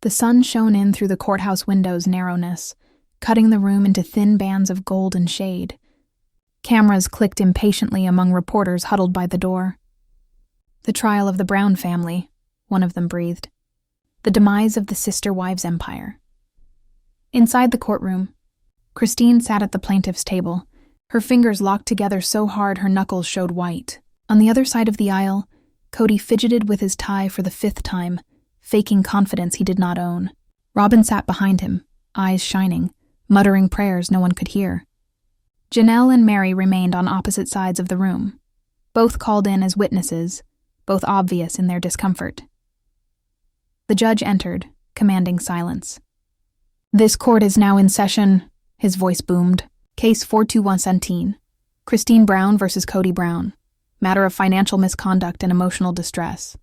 The sun shone in through the courthouse window's narrowness, cutting the room into thin bands of golden shade. Cameras clicked impatiently among reporters huddled by the door. The trial of the Brown family, one of them breathed. The demise of the sister wives' empire. Inside the courtroom, Christine sat at the plaintiff's table, her fingers locked together so hard her knuckles showed white. On the other side of the aisle, Kody fidgeted with his tie for the 5th time, faking confidence he did not own. Robin sat behind him, eyes shining, muttering prayers no one could hear. Janelle and Mary remained on opposite sides of the room, both called in as witnesses, both obvious in their discomfort. The judge entered, commanding silence. "This court is now in session," his voice boomed. "Case 42117, Christine Brown versus Kody Brown. Matter of financial misconduct and emotional distress."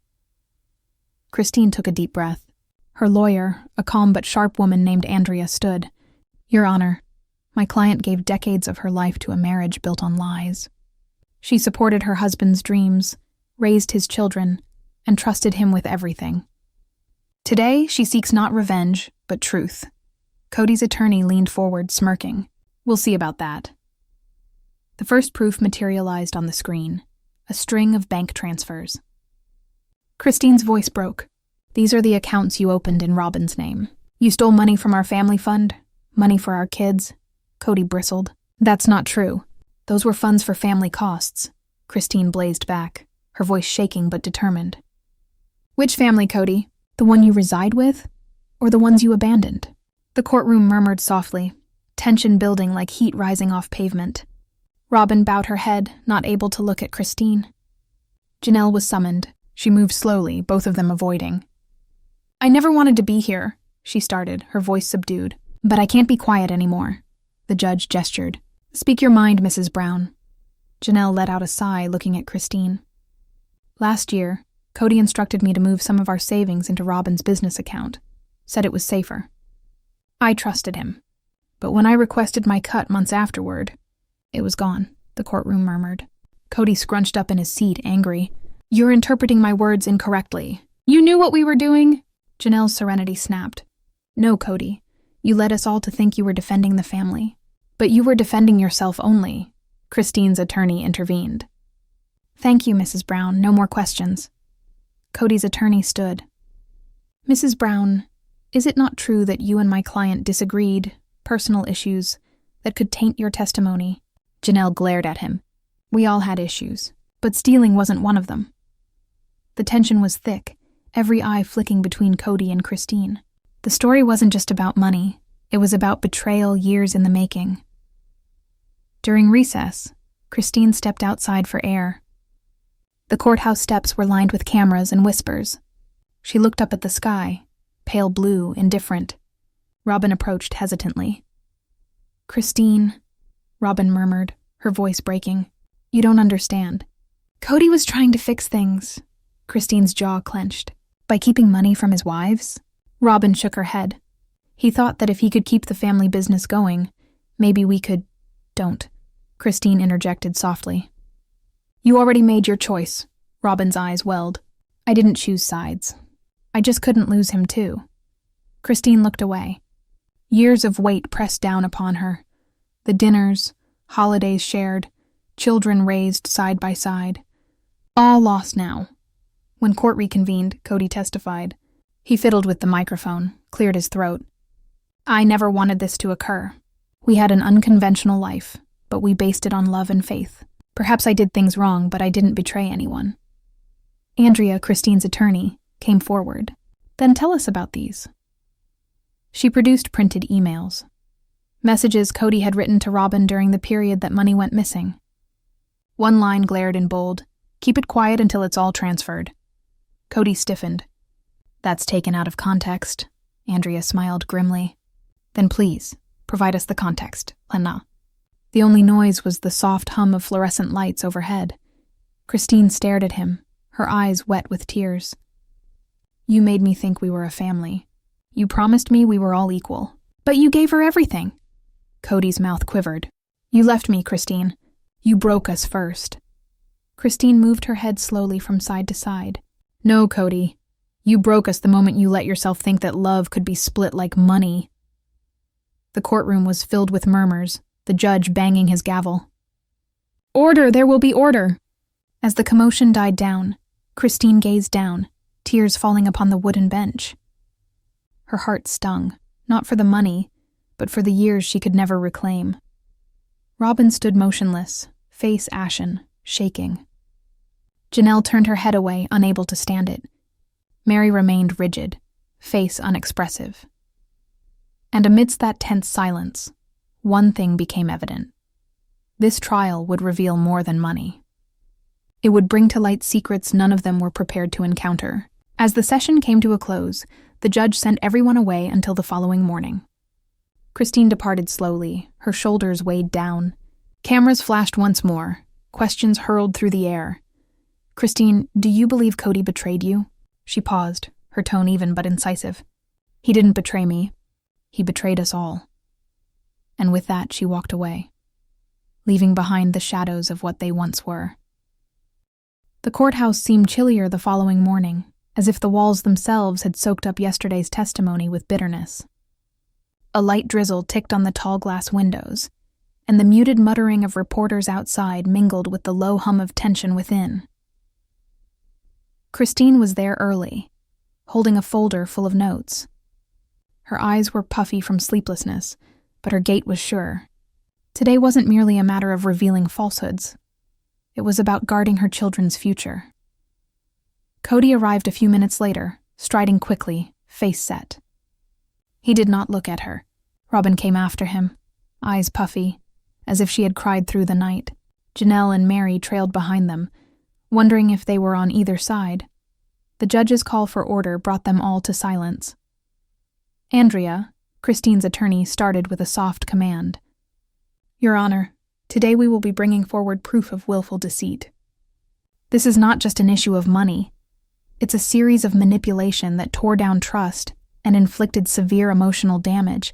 Christine took a deep breath. Her lawyer, a calm but sharp woman named Andrea, stood. "Your Honor, my client gave decades of her life to a marriage built on lies. She supported her husband's dreams, raised his children, and trusted him with everything. Today, she seeks not revenge, but truth." Kody's attorney leaned forward, smirking. "We'll see about that." The first proof materialized on the screen, a string of bank transfers. Christine's voice broke. "These are the accounts you opened in Robin's name. You stole money from our family fund? Money for our kids?" Kody bristled. "That's not true. Those were funds for family costs." Christine blazed back, her voice shaking but determined. "Which family, Kody? The one you reside with? Or the ones you abandoned?" The courtroom murmured softly, tension building like heat rising off pavement. Robin bowed her head, not able to look at Christine. Janelle was summoned. She moved slowly, both of them avoiding. "I never wanted to be here," she started, her voice subdued. "But I can't be quiet anymore." The judge gestured. "Speak your mind, Mrs. Brown." Janelle let out a sigh, looking at Christine. "Last year, Kody instructed me to move some of our savings into Robin's business account. Said it was safer. I trusted him. But when I requested my cut months afterward, it was gone," the courtroom murmured. Kody scrunched up in his seat, angry. "You're interpreting my words incorrectly. You knew what we were doing?" Janelle's serenity snapped. "No, Kody. You led us all to think you were defending the family. But you were defending yourself only." Christine's attorney intervened. "Thank you, Mrs. Brown. No more questions." Kody's attorney stood. "Mrs. Brown, is it not true that you and my client disagreed, personal issues, that could taint your testimony?" Janelle glared at him. "We all had issues, but stealing wasn't one of them." The tension was thick, every eye flicking between Kody and Christine. The story wasn't just about money, it was about betrayal years in the making. During recess, Christine stepped outside for air. The courthouse steps were lined with cameras and whispers. She looked up at the sky, pale blue, indifferent. Robin approached hesitantly. "Christine," Robin murmured, her voice breaking. "You don't understand. Kody was trying to fix things." Christine's jaw clenched. "By keeping money from his wives?" Robin shook her head. "He thought that if he could keep the family business going, maybe we could—" "Don't," Christine interjected softly. "You already made your choice," Robin's eyes welled. "I didn't choose sides. I just couldn't lose him too." Christine looked away. Years of weight pressed down upon her. The dinners, holidays shared, children raised side by side. All lost now. When court reconvened, Kody testified. He fiddled with the microphone, cleared his throat. "I never wanted this to occur. We had an unconventional life, but we based it on love and faith. Perhaps I did things wrong, but I didn't betray anyone." Andrea, Christine's attorney, came forward. "Then tell us about these." She produced printed emails. Messages Kody had written to Robin during the period that money went missing. One line glared in bold, "Keep it quiet until it's all transferred." Kody stiffened. "That's taken out of context." Andrea smiled grimly. "Then please, provide us the context, Lena." The only noise was the soft hum of fluorescent lights overhead. Christine stared at him, her eyes wet with tears. "You made me think we were a family. You promised me we were all equal. But you gave her everything." Kody's mouth quivered. "You left me, Christine. You broke us first." Christine moved her head slowly from side to side. "No, Kody. You broke us the moment you let yourself think that love could be split like money." The courtroom was filled with murmurs, the judge banging his gavel. "Order, there will be order." As the commotion died down, Christine gazed down, tears falling upon the wooden bench. Her heart stung, not for the money, but for the years she could never reclaim. Robin stood motionless, face ashen, shaking. Janelle turned her head away, unable to stand it. Mary remained rigid, face unexpressive. And amidst that tense silence, one thing became evident. This trial would reveal more than money. It would bring to light secrets none of them were prepared to encounter. As the session came to a close, the judge sent everyone away until the following morning. Christine departed slowly, her shoulders weighed down. Cameras flashed once more, questions hurled through the air. "Christine, do you believe Kody betrayed you?" She paused, her tone even but incisive. "He didn't betray me. He betrayed us all." And with that, she walked away, leaving behind the shadows of what they once were. The courthouse seemed chillier the following morning, as if the walls themselves had soaked up yesterday's testimony with bitterness. A light drizzle ticked on the tall glass windows, and the muted muttering of reporters outside mingled with the low hum of tension within. Christine was there early, holding a folder full of notes. Her eyes were puffy from sleeplessness, but her gait was sure. Today wasn't merely a matter of revealing falsehoods. It was about guarding her children's future. Kody arrived a few minutes later, striding quickly, face set. He did not look at her. Robin came after him, eyes puffy, as if she had cried through the night. Janelle and Mary trailed behind them, wondering if they were on either side. The judge's call for order brought them all to silence. Andrea, Christine's attorney, started with a soft command. "Your Honor, today we will be bringing forward proof of willful deceit. This is not just an issue of money. It's a series of manipulation that tore down trust and inflicted severe emotional damage."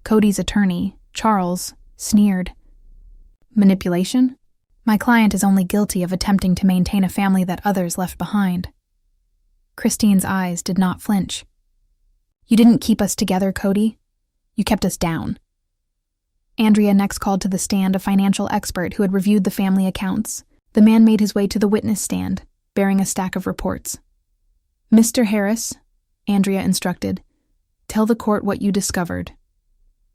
Kody's attorney, Charles, sneered. "Manipulation? My client is only guilty of attempting to maintain a family that others left behind." Christine's eyes did not flinch. "You didn't keep us together, Kody. You kept us down." Andrea next called to the stand a financial expert who had reviewed the family accounts. The man made his way to the witness stand, bearing a stack of reports. "Mr. Harris," Andrea instructed, "tell the court what you discovered."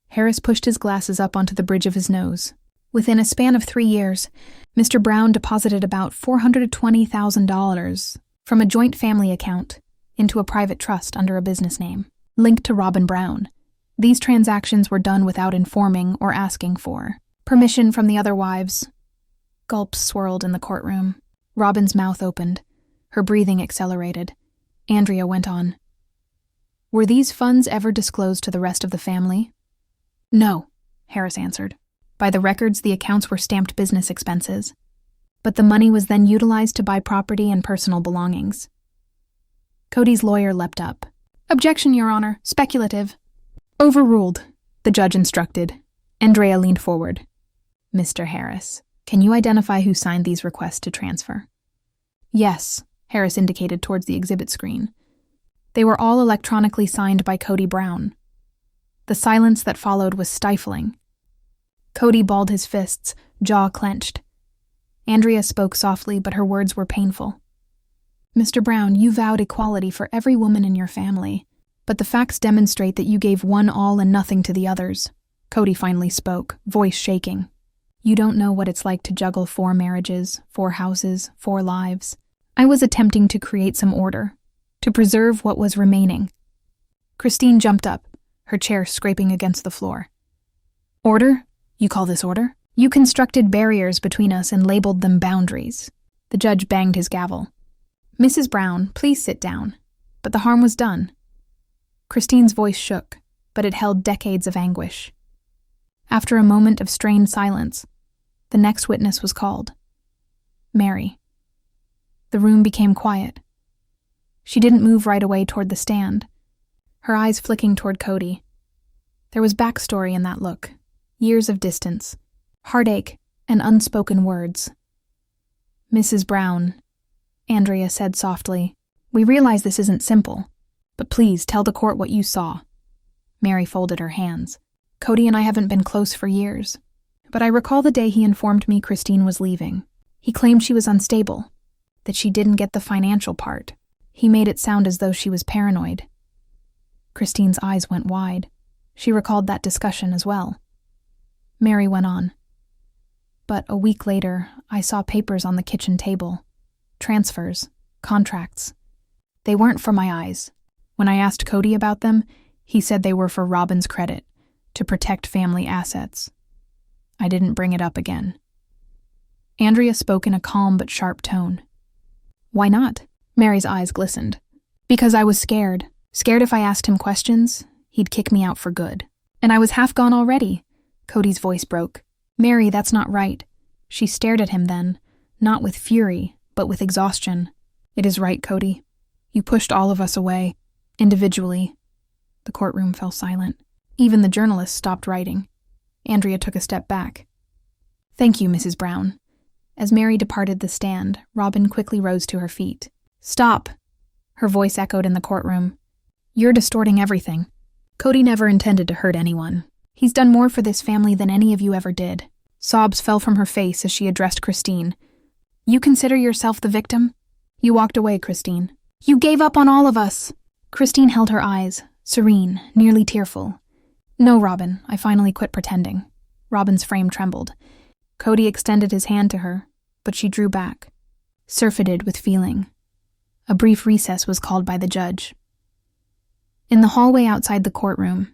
Harris pushed his glasses up onto the bridge of his nose. Within a span of 3 years, Mr. Brown deposited about $420,000 from a joint family account into a private trust under a business name, linked to Robin Brown. These transactions were done without informing or asking for permission from the other wives. Gulps swirled in the courtroom. Robin's mouth opened. Her breathing accelerated. Andrea went on. "Were these funds ever disclosed to the rest of the family?" "No," Harris answered. "By the records, the accounts were stamped business expenses. But the money was then utilized to buy property and personal belongings." Kody's lawyer leapt up. "Objection, Your Honor. Speculative." "Overruled," the judge instructed. Andrea leaned forward. "Mr. Harris, can you identify who signed these requests to transfer?" "Yes," Harris indicated towards the exhibit screen. "They were all electronically signed by Kody Brown." The silence that followed was stifling. Kody balled his fists, jaw clenched. Andrea spoke softly, but her words were painful. "Mr. Brown, you vowed equality for every woman in your family, but the facts demonstrate that you gave one all and nothing to the others." Kody finally spoke, voice shaking. "You don't know what it's like to juggle 4 marriages, 4 houses, 4 lives. I was attempting to create some order, to preserve what was remaining." Christine jumped up, her chair scraping against the floor. "Order? You call this order? You constructed barriers between us and labeled them boundaries." The judge banged his gavel. "Mrs. Brown, please sit down." But the harm was done. Christine's voice shook, but it held decades of anguish. After a moment of strained silence, the next witness was called. Mary. The room became quiet. She didn't move right away toward the stand, her eyes flicking toward Kody. There was backstory in that look, years of distance, heartache, and unspoken words. "Mrs. Brown," Andrea said softly, We realize this isn't simple, but please tell the court what you saw. Mary folded her hands. Kody and I haven't been close for years, but I recall the day he informed me Christine was leaving. He claimed she was unstable, that she didn't get the financial part. He made it sound as though she was paranoid. Christine's eyes went wide. She recalled that discussion as well. Mary went on. But a week later, I saw papers on the kitchen table. Transfers, contracts. They weren't for my eyes. When I asked Kody about them, he said they were for Robin's credit, to protect family assets. I didn't bring it up again. Andrea spoke in a calm but sharp tone. Why not? Mary's eyes glistened. Because I was scared. Scared if I asked him questions, he'd kick me out for good. And I was half gone already. Kody's voice broke. Mary, that's not right. She stared at him then, not with fury, but with exhaustion. It is right, Kody. You pushed all of us away, individually. The courtroom fell silent. Even the journalists stopped writing. Andrea took a step back. Thank you, Mrs. Brown. As Mary departed the stand, Robin quickly rose to her feet. Stop! Her voice echoed in the courtroom. You're distorting everything. Kody never intended to hurt anyone. He's done more for this family than any of you ever did. Sobs fell from her face as she addressed Christine. You consider yourself the victim? You walked away, Christine. You gave up on all of us. Christine held her eyes, serene, nearly tearful. No, Robin, I finally quit pretending. Robin's frame trembled. Kody extended his hand to her, but she drew back, surfeited with feeling. A brief recess was called by the judge. In the hallway outside the courtroom,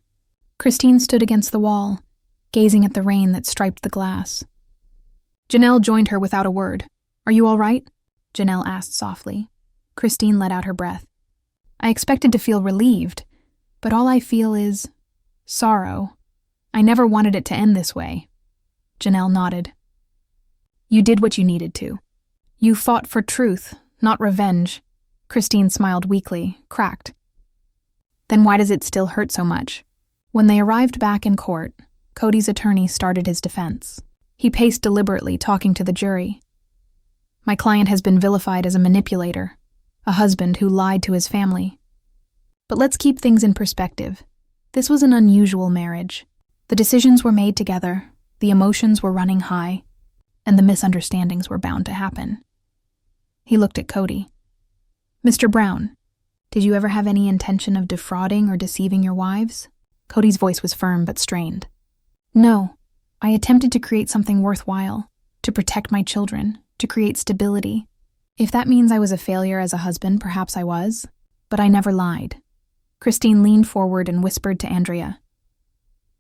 Christine stood against the wall, gazing at the rain that striped the glass. Janelle joined her without a word. Are you all right? Janelle asked softly. Christine let out her breath. I expected to feel relieved, but all I feel is sorrow. I never wanted it to end this way. Janelle nodded. You did what you needed to. You fought for truth, not revenge. Christine smiled weakly, cracked. Then why does it still hurt so much? When they arrived back in court, Kody's attorney started his defense. He paced deliberately, talking to the jury. My client has been vilified as a manipulator, a husband who lied to his family. But let's keep things in perspective. This was an unusual marriage. The decisions were made together, the emotions were running high, and the misunderstandings were bound to happen. He looked at Kody. Mr. Brown, did you ever have any intention of defrauding or deceiving your wives? Kody's voice was firm but strained. No, I attempted to create something worthwhile, to protect my children, to create stability. If that means I was a failure as a husband, perhaps I was, but I never lied. Christine leaned forward and whispered to Andrea.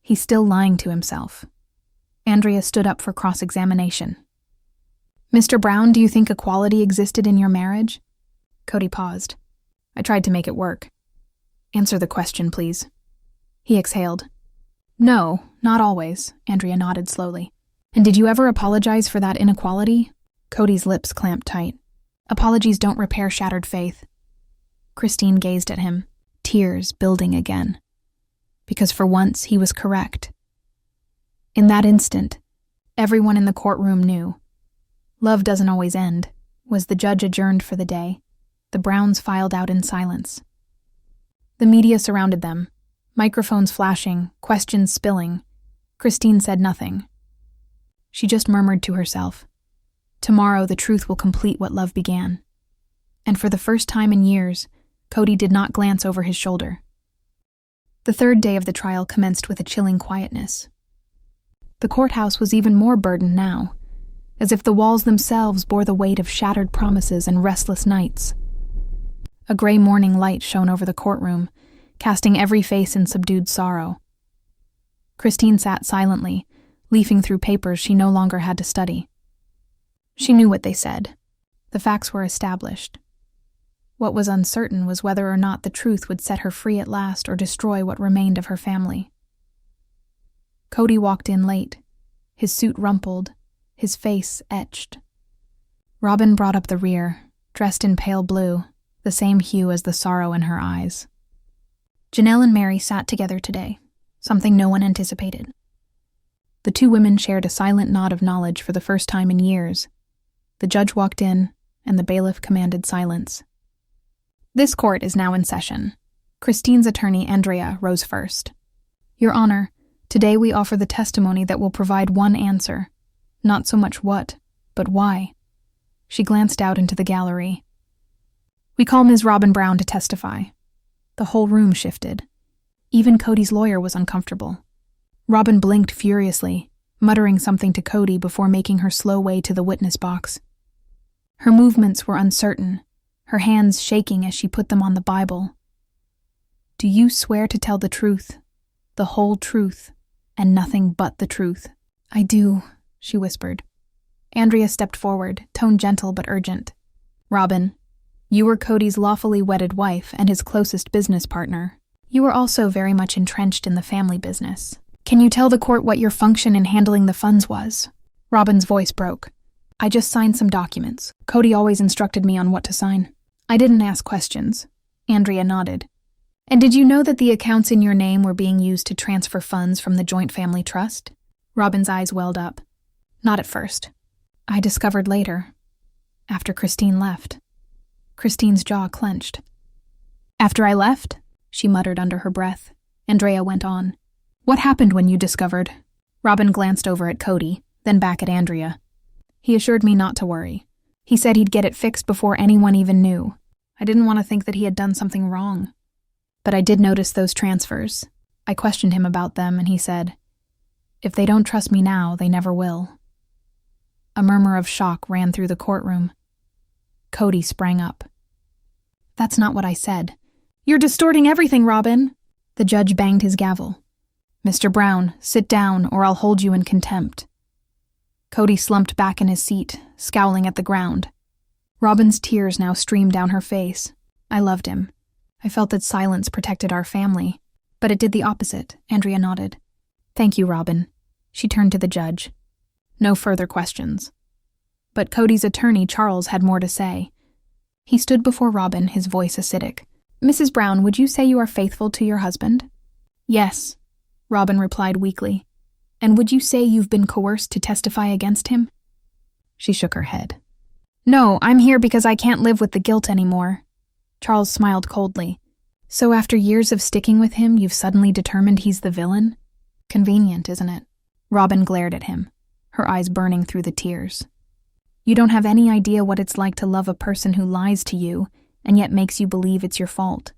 He's still lying to himself. Andrea stood up for cross-examination. Mr. Brown, do you think equality existed in your marriage? Kody paused. I tried to make it work. Answer the question, please. He exhaled. No, not always, Andrea nodded slowly. And did you ever apologize for that inequality? Kody's lips clamped tight. Apologies don't repair shattered faith. Christine gazed at him, tears building again. Because for once he was correct. In that instant, everyone in the courtroom knew. Love doesn't always end. Was the judge adjourned for the day? The Browns filed out in silence. The media surrounded them, microphones flashing, questions spilling. Christine said nothing. She just murmured to herself, tomorrow the truth will complete what love began. And for the first time in years, Kody did not glance over his shoulder. The third day of the trial commenced with a chilling quietness. The courthouse was even more burdened now, as if the walls themselves bore the weight of shattered promises and restless nights. A gray morning light shone over the courtroom, casting every face in subdued sorrow. Christine sat silently, leafing through papers she no longer had to study. She knew what they said. The facts were established. What was uncertain was whether or not the truth would set her free at last or destroy what remained of her family. Kody walked in late, his suit rumpled, his face etched. Robin brought up the rear, dressed in pale blue, the same hue as the sorrow in her eyes. Janelle and Mary sat together today, something no one anticipated. The two women shared a silent nod of knowledge for the first time in years. The judge walked in, and the bailiff commanded silence. This court is now in session. Christine's attorney, Andrea, rose first. Your Honor, today we offer the testimony that will provide one answer. Not so much what, but why. She glanced out into the gallery. We call Ms. Robin Brown to testify. The whole room shifted. Even Cody's lawyer was uncomfortable. Robin blinked furiously, muttering something to Kody before making her slow way to the witness box. Her movements were uncertain, her hands shaking as she put them on the Bible. Do you swear to tell the truth, the whole truth, and nothing but the truth? I do, she whispered. Andrea stepped forward, tone gentle but urgent. Robin, you were Cody's lawfully wedded wife and his closest business partner. You were also very much entrenched in the family business. Can you tell the court what your function in handling the funds was? Robin's voice broke. I just signed some documents. Kody always instructed me on what to sign. I didn't ask questions. Andrea nodded. And did you know that the accounts in your name were being used to transfer funds from the joint family trust? Robin's eyes welled up. Not at first. I discovered later. After Christine left. Christine's jaw clenched. After I left? She muttered under her breath. Andrea went on. What happened when you discovered? Robin glanced over at Kody, then back at Andrea. He assured me not to worry. He said he'd get it fixed before anyone even knew. I didn't want to think that he had done something wrong. But I did notice those transfers. I questioned him about them, and he said, if they don't trust me now, they never will. A murmur of shock ran through the courtroom. Kody sprang up. That's not what I said. You're distorting everything, Robin. The judge banged his gavel. Mr. Brown, sit down or I'll hold you in contempt. Kody slumped back in his seat, scowling at the ground. Robin's tears now streamed down her face. I loved him. I felt that silence protected our family. But it did the opposite, Andrea nodded. Thank you, Robin. She turned to the judge. No further questions. But Cody's attorney, Charles, had more to say. He stood before Robin, his voice acidic. Mrs. Brown, would you say you are faithful to your husband? Yes, Robin replied weakly. And would you say you've been coerced to testify against him? She shook her head. No, I'm here because I can't live with the guilt anymore. Charles smiled coldly. So after years of sticking with him, you've suddenly determined he's the villain? Convenient, isn't it? Robin glared at him, her eyes burning through the tears. You don't have any idea what it's like to love a person who lies to you and yet makes you believe it's your fault.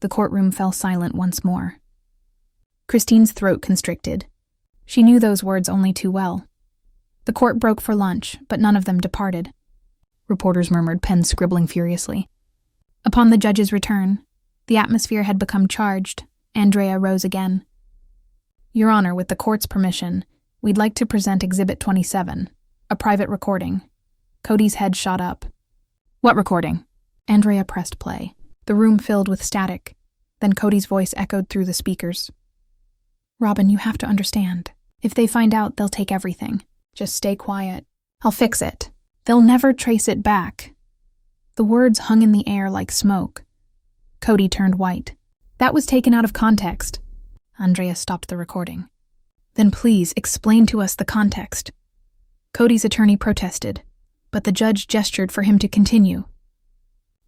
The courtroom fell silent once more. Christine's throat constricted. She knew those words only too well. The court broke for lunch, but none of them departed. Reporters murmured, pens scribbling furiously. Upon the judge's return, the atmosphere had become charged. Andrea rose again. Your Honor, with the court's permission, we'd like to present Exhibit 27, a private recording. Cody's head shot up. What recording? Andrea pressed play. The room filled with static. Then Cody's voice echoed through the speakers. Robin, you have to understand. If they find out, they'll take everything. Just stay quiet. I'll fix it. They'll never trace it back. The words hung in the air like smoke. Kody turned white. That was taken out of context. Andrea stopped the recording. Then please explain to us the context. Cody's attorney protested, but the judge gestured for him to continue.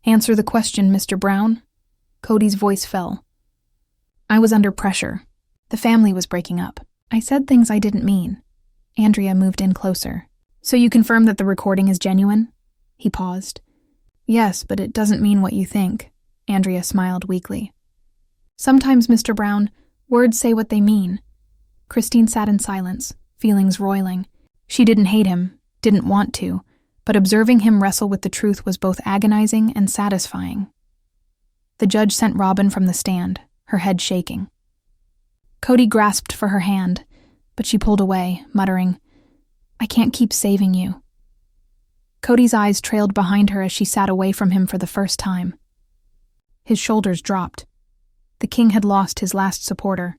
Answer the question, Mr. Brown. Cody's voice fell. I was under pressure. The family was breaking up. I said things I didn't mean. Andrea moved in closer. So you confirm that the recording is genuine? He paused. Yes, but it doesn't mean what you think. Andrea smiled weakly. Sometimes, Mr. Brown, words say what they mean. Christine sat in silence, feelings roiling. She didn't hate him, didn't want to, but observing him wrestle with the truth was both agonizing and satisfying. The judge sent Robin from the stand, her head shaking. Kody grasped for her hand, but she pulled away, muttering, I can't keep saving you. Cody's eyes trailed behind her as she sat away from him for the first time. His shoulders dropped. The king had lost his last supporter.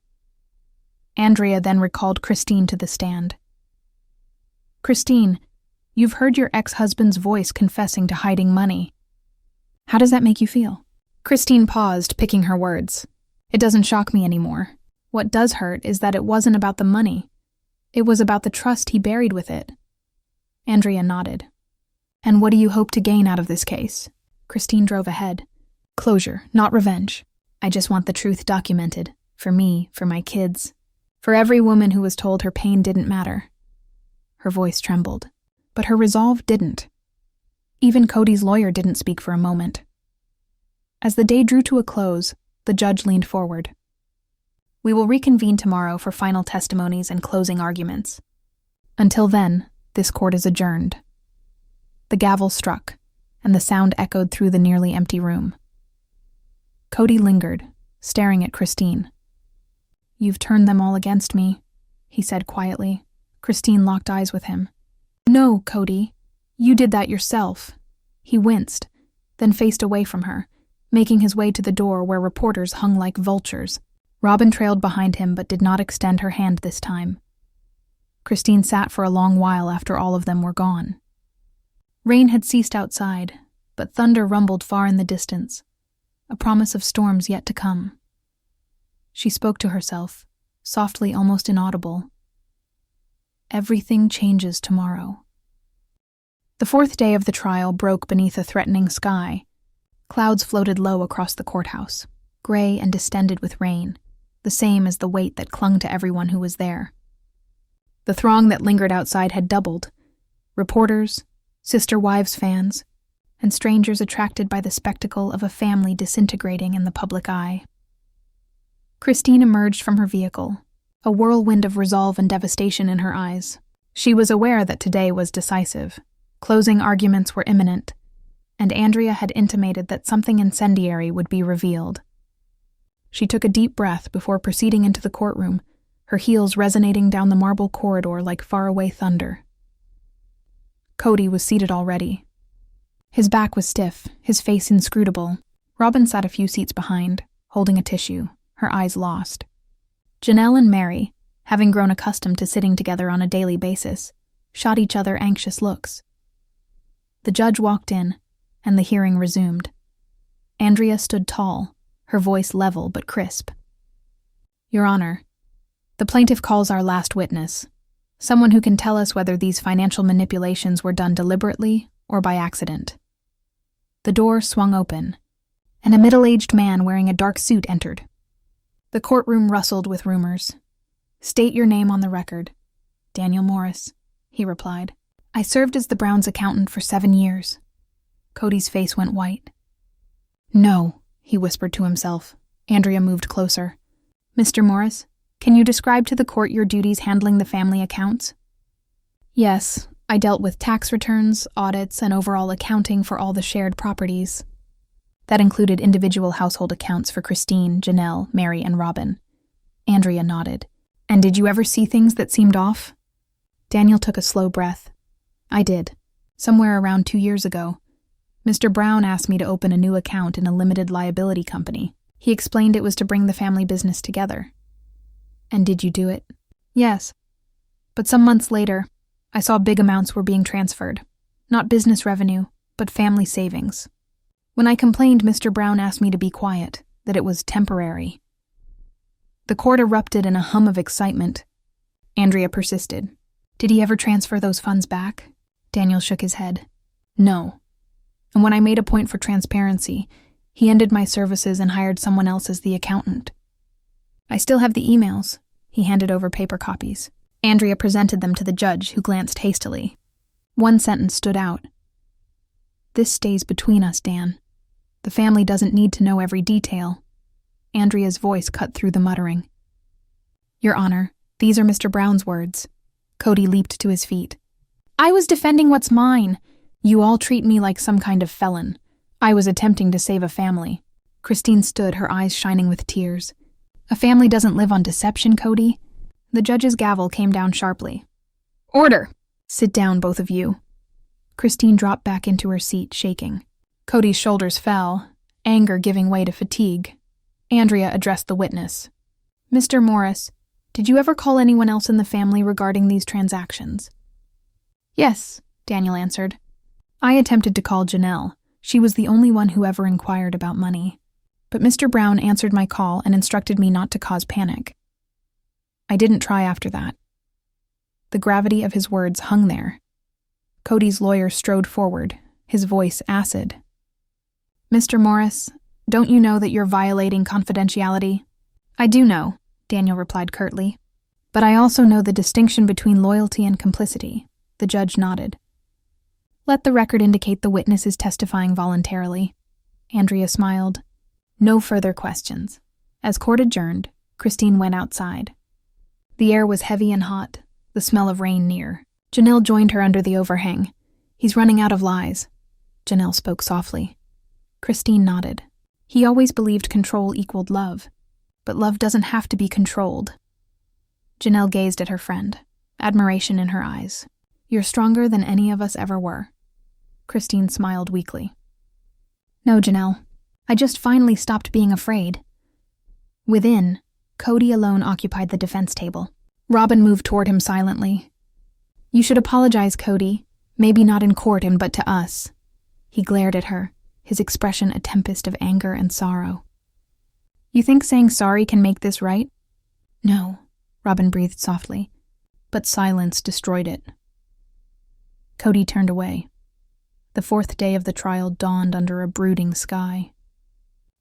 Andrea then recalled Christine to the stand. Christine, you've heard your ex-husband's voice confessing to hiding money. How does that make you feel? Christine paused, picking her words. It doesn't shock me anymore. What does hurt is that it wasn't about the money. It was about the trust he buried with it. Andrea nodded. And what do you hope to gain out of this case? Christine drove ahead. Closure, not revenge. I just want the truth documented. For me, for my kids. For every woman who was told her pain didn't matter. Her voice trembled, but her resolve didn't. Even Kody's lawyer didn't speak for a moment. As the day drew to a close, the judge leaned forward. We will reconvene tomorrow for final testimonies and closing arguments. Until then, this court is adjourned. The gavel struck, and the sound echoed through the nearly empty room. Kody lingered, staring at Christine. You've turned them all against me, he said quietly. Christine locked eyes with him. No, Kody. You did that yourself. He winced, then faced away from her, making his way to the door where reporters hung like vultures. Robin trailed behind him but did not extend her hand this time. Christine sat for a long while after all of them were gone. Rain had ceased outside, but thunder rumbled far in the distance, a promise of storms yet to come. She spoke to herself, softly, almost inaudible. Everything changes tomorrow. The fourth day of the trial broke beneath a threatening sky. Clouds floated low across the courthouse, gray and distended with rain, the same as the weight that clung to everyone who was there. The throng that lingered outside had doubled. Reporters, Sister Wives fans, and strangers attracted by the spectacle of a family disintegrating in the public eye. Christine emerged from her vehicle, a whirlwind of resolve and devastation in her eyes. She was aware that today was decisive. Closing arguments were imminent, and Andrea had intimated that something incendiary would be revealed. She took a deep breath before proceeding into the courtroom, her heels resonating down the marble corridor like faraway thunder. Kody was seated already. His back was stiff, his face inscrutable. Robin sat a few seats behind, holding a tissue, her eyes lost. Janelle and Mary, having grown accustomed to sitting together on a daily basis, shot each other anxious looks. The judge walked in, and the hearing resumed. Andrea stood tall, her voice level but crisp. Your Honor, the plaintiff calls our last witness, someone who can tell us whether these financial manipulations were done deliberately or by accident. The door swung open, and a middle-aged man wearing a dark suit entered. The courtroom rustled with rumors. State your name on the record. Daniel Morris, he replied. I served as the Browns' accountant for 7 years. Kody's face went white. No, he whispered to himself. Andrea moved closer. Mr. Morris, can you describe to the court your duties handling the family accounts? Yes, I dealt with tax returns, audits, and overall accounting for all the shared properties. That included individual household accounts for Christine, Janelle, Mary, and Robin. Andrea nodded. And did you ever see things that seemed off? Daniel took a slow breath. I did. Somewhere around 2 years ago. Mr. Brown asked me to open a new account in a limited liability company. He explained it was to bring the family business together. And did you do it? Yes. But some months later, I saw big amounts were being transferred. Not business revenue, but family savings. When I complained, Mr. Brown asked me to be quiet, that it was temporary. The court erupted in a hum of excitement. Andrea persisted. Did he ever transfer those funds back? Daniel shook his head. No. And when I made a point for transparency, he ended my services and hired someone else as the accountant. I still have the emails. He handed over paper copies. Andrea presented them to the judge, who glanced hastily. One sentence stood out. This stays between us, Dan. The family doesn't need to know every detail. Andrea's voice cut through the muttering. Your Honor, these are Mr. Brown's words. Kody leaped to his feet. I was defending what's mine. You all treat me like some kind of felon. I was attempting to save a family. Christine stood, her eyes shining with tears. A family doesn't live on deception, Kody. The judge's gavel came down sharply. Order! Sit down, both of you. Christine dropped back into her seat, shaking. Kody's shoulders fell, anger giving way to fatigue. Andrea addressed the witness. Mr. Morris, did you ever call anyone else in the family regarding these transactions? Yes, Daniel answered. I attempted to call Janelle. She was the only one who ever inquired about money. But Mr. Brown answered my call and instructed me not to cause panic. I didn't try after that. The gravity of his words hung there. Kody's lawyer strode forward, his voice acid. Mr. Morris, Don't you know that you're violating confidentiality? I do know, Daniel replied curtly. But I also know the distinction between loyalty and complicity. The judge nodded. Let the record indicate the witness is testifying voluntarily. Andrea smiled. No further questions. As court adjourned, Christine went outside. The air was heavy and hot, the smell of rain near. Janelle joined her under the overhang. He's running out of lies. Janelle spoke softly. Christine nodded. He always believed control equaled love. But love doesn't have to be controlled. Janelle gazed at her friend, admiration in her eyes. You're stronger than any of us ever were. Christine smiled weakly. No, Janelle. I just finally stopped being afraid. Within, Kody alone occupied the defense table. Robin moved toward him silently. You should apologize, Kody. Maybe not in court but to us. He glared at her, his expression a tempest of anger and sorrow. You think saying sorry can make this right? No, Robin breathed softly, but silence destroyed it. Kody turned away. The fourth day of the trial dawned under a brooding sky.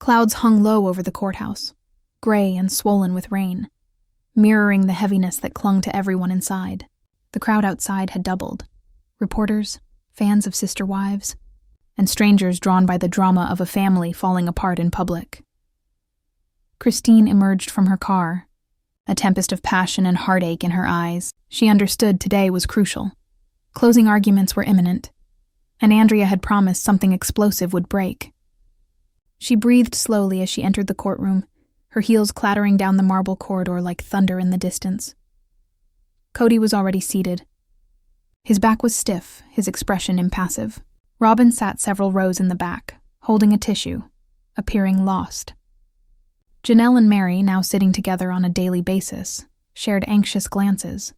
Clouds hung low over the courthouse, gray and swollen with rain, mirroring the heaviness that clung to everyone inside. The crowd outside had doubled. Reporters, fans of Sister Wives, and strangers drawn by the drama of a family falling apart in public. Christine emerged from her car, a tempest of passion and heartache in her eyes. She understood today was crucial. Closing arguments were imminent, and Andrea had promised something explosive would break. She breathed slowly as she entered the courtroom, her heels clattering down the marble corridor like thunder in the distance. Kody was already seated. His back was stiff, his expression impassive. Robin sat several rows in the back, holding a tissue, appearing lost. Janelle and Mary, now sitting together on a daily basis, shared anxious glances.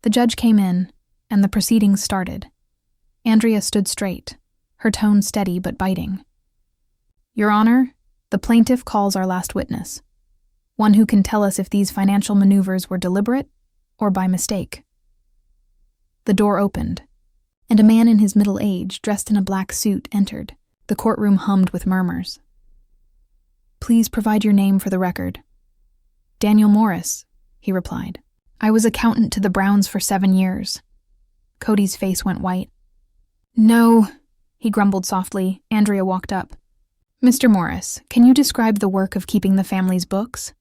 The judge came in, and the proceedings started. Andrea stood straight, her tone steady but biting. Your Honor, the plaintiff calls our last witness, one who can tell us if these financial maneuvers were deliberate or by mistake. The door opened, and a man in his middle age, dressed in a black suit, entered. The courtroom hummed with murmurs. Please provide your name for the record. Daniel Morris, he replied. I was accountant to the Browns for 7 years. Kody's face went white. No, he grumbled softly. Andrea walked up. Mr. Morris, can you describe the work of keeping the family's books?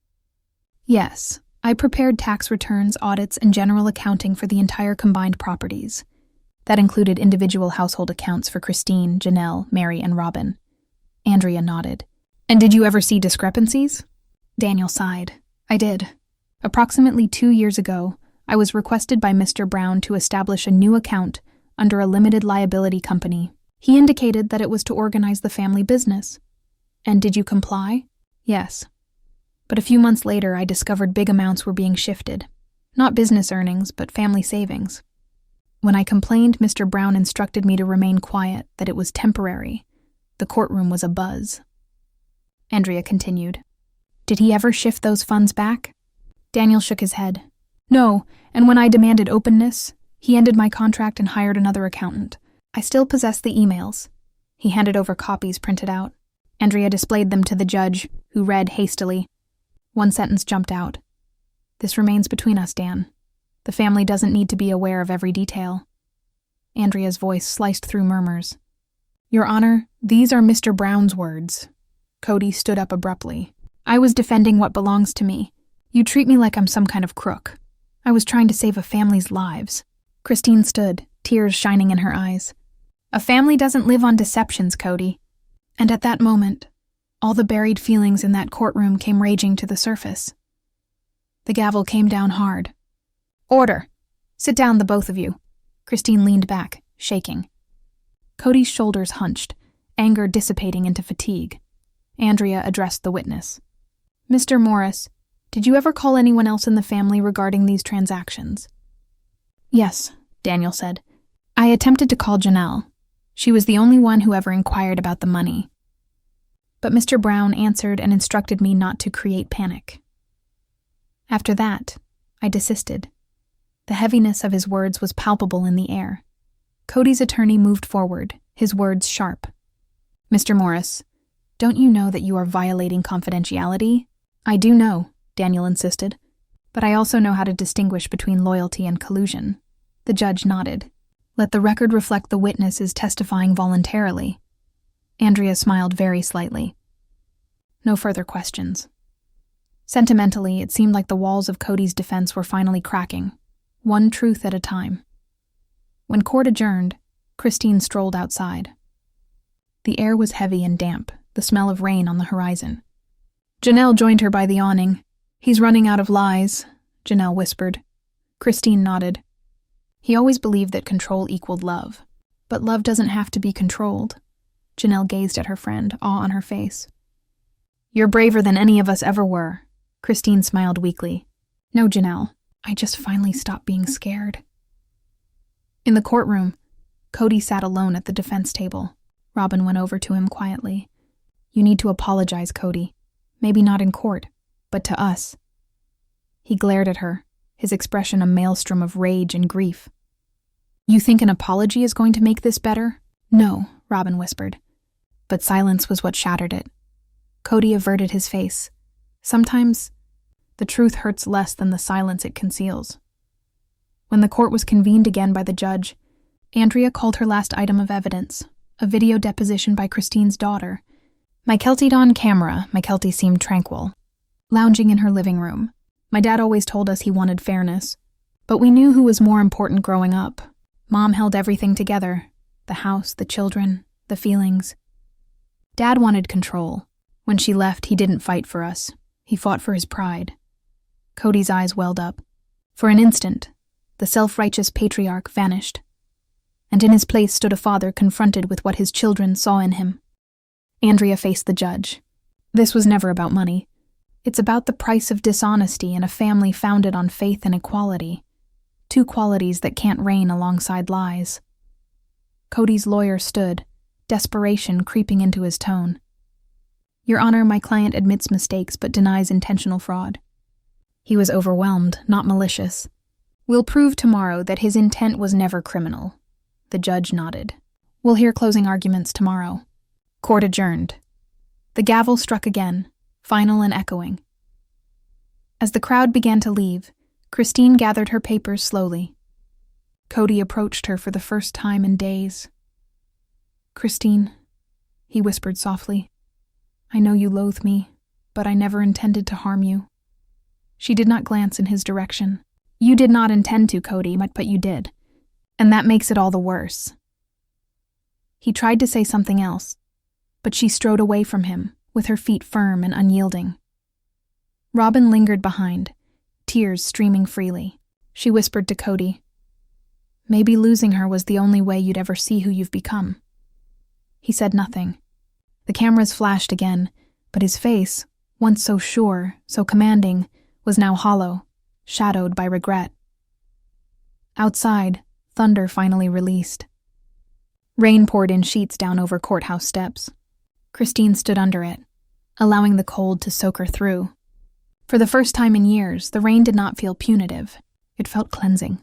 Yes, I prepared tax returns, audits, and general accounting for the entire combined properties. That included individual household accounts for Christine, Janelle, Mary, and Robin. Andrea nodded. And did you ever see discrepancies? Daniel sighed. I did. Approximately 2 years ago, I was requested by Mr. Brown to establish a new account under a limited liability company. He indicated that it was to organize the family business. And did you comply? Yes. But a few months later, I discovered big amounts were being shifted. Not business earnings, but family savings. When I complained, Mr. Brown instructed me to remain quiet, that it was temporary. The courtroom was abuzz. Andrea continued. Did he ever shift those funds back? Daniel shook his head. No, and when I demanded openness, he ended my contract and hired another accountant. I still possess the emails. He handed over copies printed out. Andrea displayed them to the judge, who read hastily. One sentence jumped out. This remains between us, Dan. The family doesn't need to be aware of every detail. Andrea's voice sliced through murmurs. Your Honor, these are Mr. Brown's words. Kody stood up abruptly. I was defending what belongs to me. You treat me like I'm some kind of crook. I was trying to save a family's lives. Christine stood, tears shining in her eyes. A family doesn't live on deceptions, Kody. And at that moment, all the buried feelings in that courtroom came raging to the surface. The gavel came down hard. Order! Sit down, the both of you. Christine leaned back, shaking. Kody's shoulders hunched, anger dissipating into fatigue. Andrea addressed the witness. Mr. Morris, did you ever call anyone else in the family regarding these transactions? Yes, Daniel said. I attempted to call Janelle. She was the only one who ever inquired about the money. But Mr. Brown answered and instructed me not to create panic. After that, I desisted. The heaviness of his words was palpable in the air. Kody's attorney moved forward, his words sharp. Mr. Morris, Don't you know that you are violating confidentiality? I do know, Daniel insisted. But I also know how to distinguish between loyalty and collusion. The judge nodded. Let the record reflect the witness is testifying voluntarily. Andrea smiled very slightly. No further questions. Sentimentally, it seemed like the walls of Kody's defense were finally cracking, one truth at a time. When court adjourned, Christine strolled outside. The air was heavy and damp, the smell of rain on the horizon. Janelle joined her by the awning. He's running out of lies, Janelle whispered. Christine nodded. He always believed that control equaled love. But love doesn't have to be controlled. Janelle gazed at her friend, awe on her face. You're braver than any of us ever were. Christine smiled weakly. No, Janelle, I just finally stopped being scared. In the courtroom, Kody sat alone at the defense table. Robin went over to him quietly. You need to apologize, Kody. Maybe not in court, but to us. He glared at her, his expression a maelstrom of rage and grief. You think an apology is going to make this better? No, Robin whispered. But silence was what shattered it. Kody averted his face. Sometimes, the truth hurts less than the silence it conceals. When the court was convened again by the judge, Andrea called her last item of evidence, a video deposition by Christine's daughter. Mykelti'd on camera, Mykelti seemed tranquil, lounging in her living room. My dad always told us he wanted fairness, but we knew who was more important growing up. Mom held everything together, the house, the children, the feelings. Dad wanted control. When she left, he didn't fight for us. He fought for his pride. Kody's eyes welled up. For an instant, the self-righteous patriarch vanished, and in his place stood a father confronted with what his children saw in him. Andrea faced the judge. This was never about money. It's about the price of dishonesty in a family founded on faith and equality, two qualities that can't reign alongside lies. Kody's lawyer stood, desperation creeping into his tone. Your Honor, my client admits mistakes but denies intentional fraud. He was overwhelmed, not malicious. We'll prove tomorrow that his intent was never criminal. The judge nodded. We'll hear closing arguments tomorrow. Court adjourned. The gavel struck again, final and echoing. As the crowd began to leave, Christine gathered her papers slowly. Kody approached her for the first time in days. Christine, he whispered softly, I know you loathe me, but I never intended to harm you. She did not glance in his direction. You did not intend to, Kody, but you did. And that makes it all the worse. He tried to say something else, but she strode away from him, with her feet firm and unyielding. Robin lingered behind, tears streaming freely. She whispered to Kody, Maybe losing her was the only way you'd ever see who you've become. He said nothing. The cameras flashed again, but his face, once so sure, so commanding, was now hollow, shadowed by regret. Outside, thunder finally released. Rain poured in sheets down over courthouse steps. Christine stood under it, allowing the cold to soak her through. For the first time in years, the rain did not feel punitive. It felt cleansing.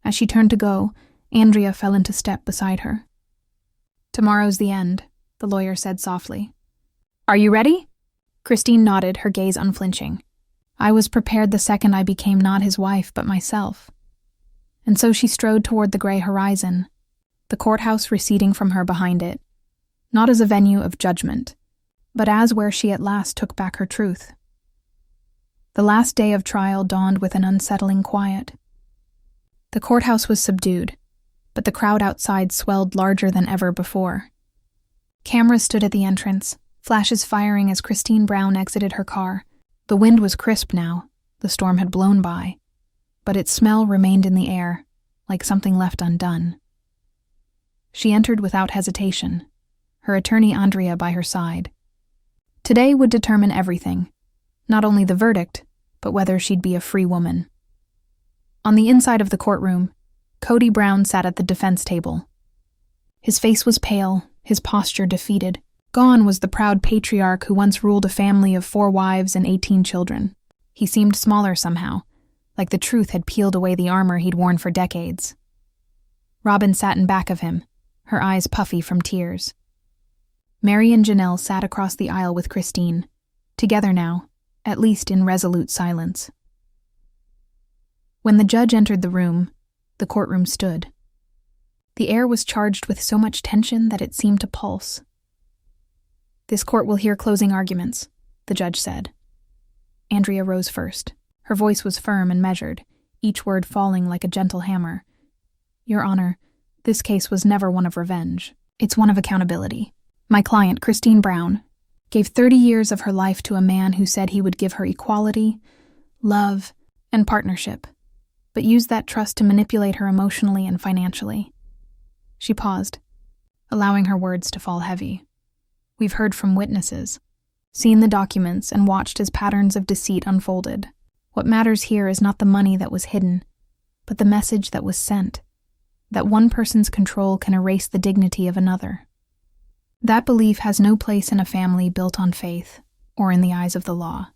As she turned to go, Andrea fell into step beside her. Tomorrow's the end, the lawyer said softly. Are you ready? Christine nodded, her gaze unflinching. I was prepared the second I became not his wife, but myself. And so she strode toward the gray horizon, the courthouse receding from her behind it, not as a venue of judgment, but as where she at last took back her truth. The last day of trial dawned with an unsettling quiet. The courthouse was subdued, but the crowd outside swelled larger than ever before. Cameras stood at the entrance, flashes firing as Christine Brown exited her car. The wind was crisp now, the storm had blown by, but its smell remained in the air, like something left undone. She entered without hesitation, her attorney Andrea by her side. Today would determine everything, not only the verdict, but whether she'd be a free woman. On the inside of the courtroom, Kody Brown sat at the defense table. His face was pale, his posture defeated. Gone was the proud patriarch who once ruled a family of 4 wives and 18 children. He seemed smaller somehow, like the truth had peeled away the armor he'd worn for decades. Robin sat in back of him, her eyes puffy from tears. Mary and Janelle sat across the aisle with Christine, together now, at least in resolute silence. When the judge entered the room, the courtroom stood. The air was charged with so much tension that it seemed to pulse. "This court will hear closing arguments," the judge said. Andrea rose first. Her voice was firm and measured, each word falling like a gentle hammer. "Your Honor, this case was never one of revenge. It's one of accountability. My client, Christine Brown, gave 30 years of her life to a man who said he would give her equality, love, and partnership, but used that trust to manipulate her emotionally and financially." She paused, allowing her words to fall heavy. "We've heard from witnesses, seen the documents, and watched as patterns of deceit unfolded. What matters here is not the money that was hidden, but the message that was sent, that one person's control can erase the dignity of another. That belief has no place in a family built on faith or in the eyes of the law."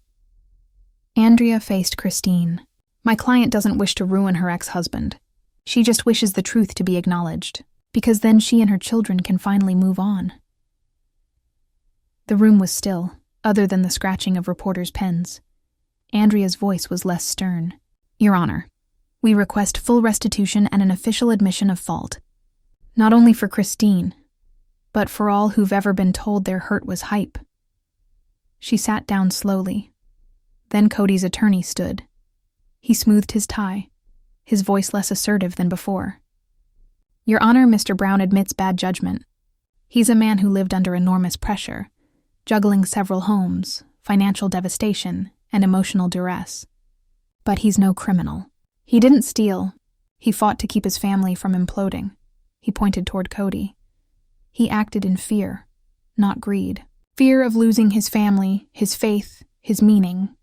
Andrea faced Christine. "My client doesn't wish to ruin her ex-husband. She just wishes the truth to be acknowledged, because then she and her children can finally move on." The room was still, other than the scratching of reporters' pens. Andrea's voice was less stern. "Your Honor, we request full restitution and an official admission of fault. Not only for Christine, but for all who've ever been told their hurt was hype." She sat down slowly. Then Kody's attorney stood. He smoothed his tie, his voice less assertive than before. "Your Honor, Mr. Brown admits bad judgment. He's a man who lived under enormous pressure, juggling several homes, financial devastation, and emotional duress. But he's no criminal. He didn't steal. He fought to keep his family from imploding." He pointed toward Kody. "He acted in fear, not greed. Fear of losing his family, his faith, his meaning."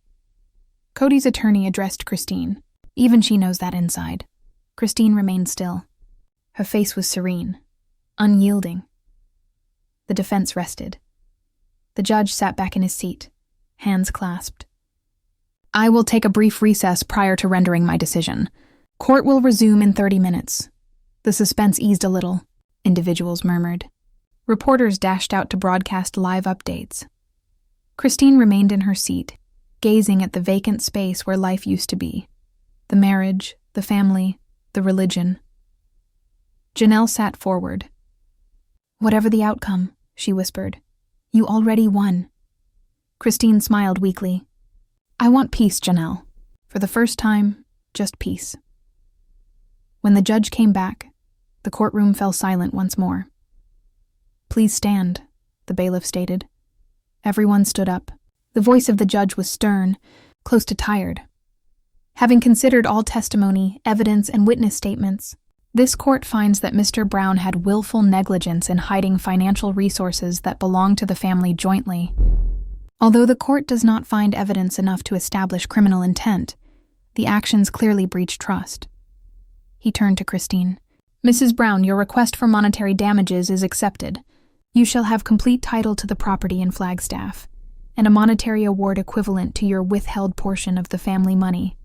Kody's attorney addressed Christine. Even she knows that inside. Christine remained still. Her face was serene, unyielding. The defense rested. The judge sat back in his seat, hands clasped. "I will take a brief recess prior to rendering my decision. Court will resume in 30 minutes. The suspense eased a little," individuals murmured. Reporters dashed out to broadcast live updates. Christine remained in her seat, gazing at the vacant space where life used to be. The marriage, the family, the religion. Janelle sat forward. "Whatever the outcome," she whispered, "you already won." Christine smiled weakly. "I want peace, Janelle. For the first time, just peace." When the judge came back, the courtroom fell silent once more. "Please stand," the bailiff stated. Everyone stood up. The voice of the judge was stern, close to tired. "Having considered all testimony, evidence, and witness statements, this court finds that Mr. Brown had willful negligence in hiding financial resources that belonged to the family jointly. Although the court does not find evidence enough to establish criminal intent, the actions clearly breach trust." He turned to Christine. "Mrs. Brown, your request for monetary damages is accepted. You shall have complete title to the property in Flagstaff, and a monetary award equivalent to your withheld portion of the family money."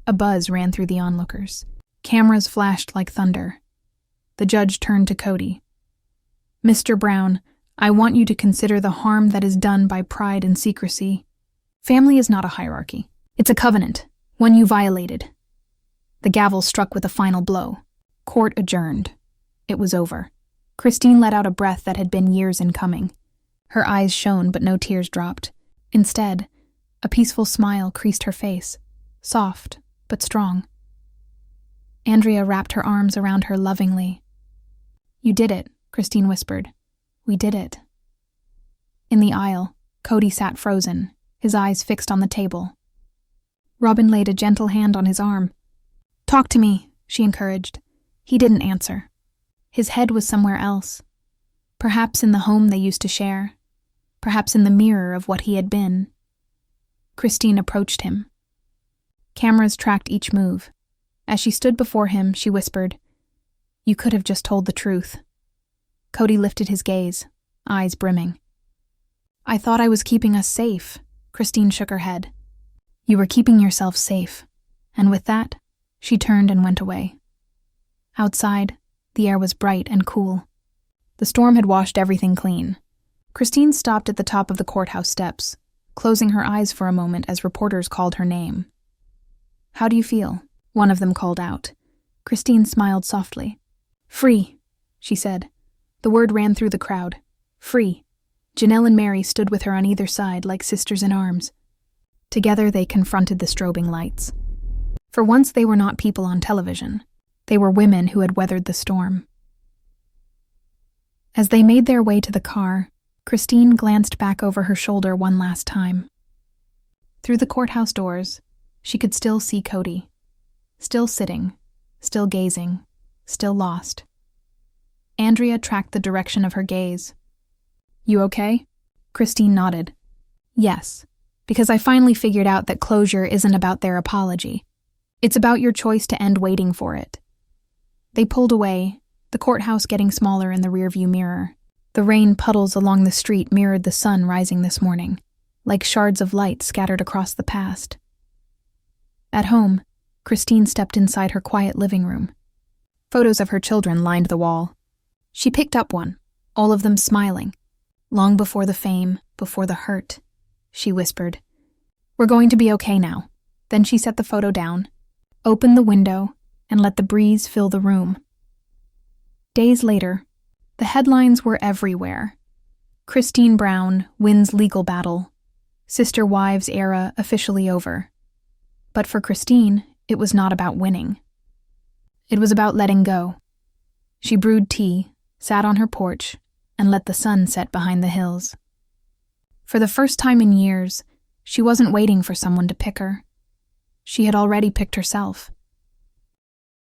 A buzz ran through the onlookers. Cameras flashed like thunder. The judge turned to Kody. "Mr. Brown, I want you to consider the harm that is done by pride and secrecy. Family is not a hierarchy. It's a covenant, one you violated." The gavel struck with a final blow. Court adjourned. It was over. Christine let out a breath that had been years in coming. Her eyes shone, but no tears dropped. Instead, a peaceful smile creased her face, soft but strong. Andrea wrapped her arms around her lovingly. "You did it," Christine whispered. "We did it." In the aisle, Kody sat frozen, his eyes fixed on the table. Robin laid a gentle hand on his arm. "Talk to me," she encouraged. He didn't answer. His head was somewhere else. Perhaps in the home they used to share. Perhaps in the mirror of what he had been. Christine approached him. Cameras tracked each move. As she stood before him, she whispered, "You could have just told the truth." Kody lifted his gaze, eyes brimming. "I thought I was keeping us safe." Christine shook her head. "You were keeping yourself safe." And with that, she turned and went away. Outside, the air was bright and cool. The storm had washed everything clean, Christine stopped at the top of the courthouse steps, closing her eyes for a moment as reporters called her name. "How do you feel?" one of them called out. Christine smiled softly. "Free," she said. The word ran through the crowd. Free. Janelle and Mary stood with her on either side like sisters in arms. Together they confronted the strobing lights. For once they were not people on television. They were women who had weathered the storm. As they made their way to the car, Christine glanced back over her shoulder one last time. Through the courthouse doors, she could still see Kody. Still sitting, still gazing, still lost. Andrea tracked the direction of her gaze. "You okay?" Christine nodded. "Yes, because I finally figured out that closure isn't about their apology. It's about your choice to end waiting for it." They pulled away, the courthouse getting smaller in the rearview mirror. The rain puddles along the street mirrored the sun rising this morning, like shards of light scattered across the past. At home, Christine stepped inside her quiet living room. Photos of her children lined the wall. She picked up one, all of them smiling. "Long before the fame, before the hurt," she whispered. "We're going to be okay now." Then she set the photo down, opened the window, and let the breeze fill the room. Days later, the headlines were everywhere. Christine Brown wins legal battle. Sister Wives era officially over. But for Christine, it was not about winning. It was about letting go. She brewed tea, sat on her porch, and let the sun set behind the hills. For the first time in years, she wasn't waiting for someone to pick her. She had already picked herself.